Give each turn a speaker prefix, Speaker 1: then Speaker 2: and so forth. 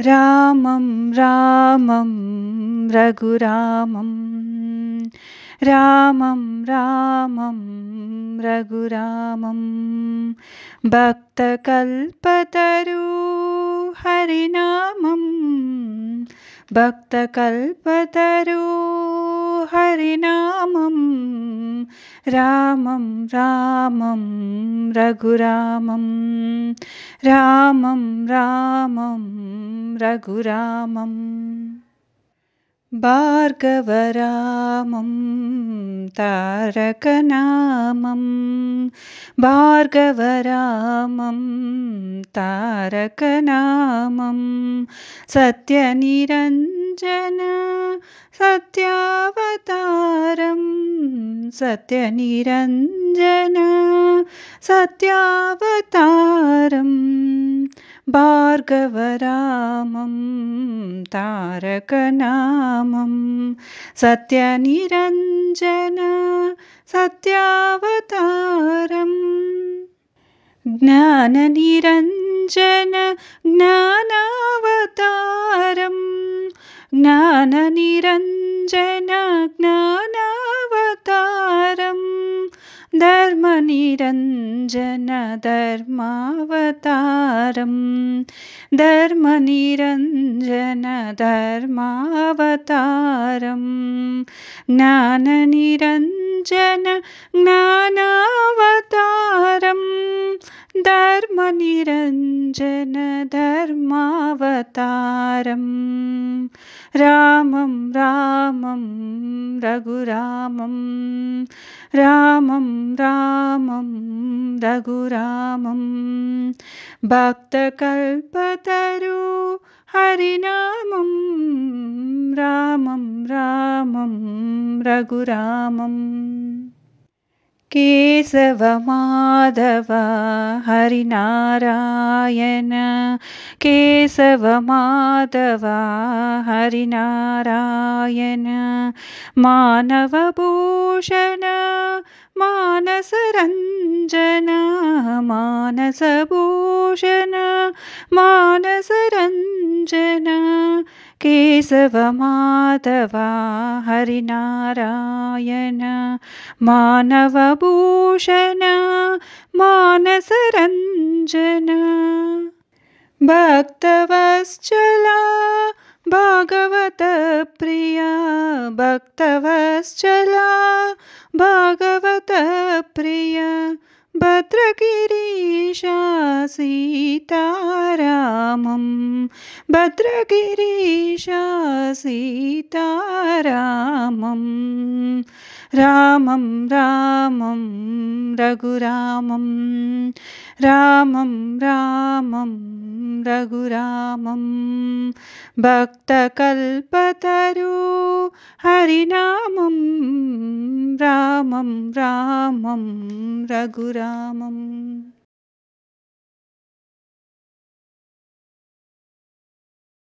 Speaker 1: रामं रामं रघुरामं रामं रामं रघुरामं भक्तकल्पतरु हरिनामं भक्तकल्पतरु हरिनामं रामं रामं रघुरामं रामं रामं रघुरामं भार्गवरामं तारकनामं भार्गवरामं तारकनामं सत्यनिरञ्जन सत्यावतारं सत्यनिरञ्जन सत्यावतारं भार्गवरामं तारकनामं सत्यनिरञ्जन सत्यावतारम् ज्ञाननिरञ्जन ज्ञानावतारं ज्ञाननिरञ्जन ज्ञानावतारं धर्मनिरञ्जन धर्मावतारं धर्मनिरञ्जन धर्मावतारं ज्ञाननिरञ्जन ज्ञानावतारं धर्मनिरञ्जन धर्मावतारं रामं रामं रघुरामं रामं रामं रघुरामं भक्तकल्पतरु हरिनामं रामं रामं रघुरामम् केशव माधव हरिनारायण केशव माधव हरिनारायण मानवभूषण मानसरञ्जन मानसभूषण मानसरञ्जन केशव माधव हरिनारायण मानवभूषण मानसरञ्जन भक्तवत्सला भागवत प्रिया भक्तवत्सला भागवत प्रिया भद्रगिरीशा सीतारामं भद्रगिरीशा सीतारामं रामं रामं रघुरामं रामं रामं रघुरामं भक्तकल्पतरु हरिनामं रामं रामं रघुरामम्।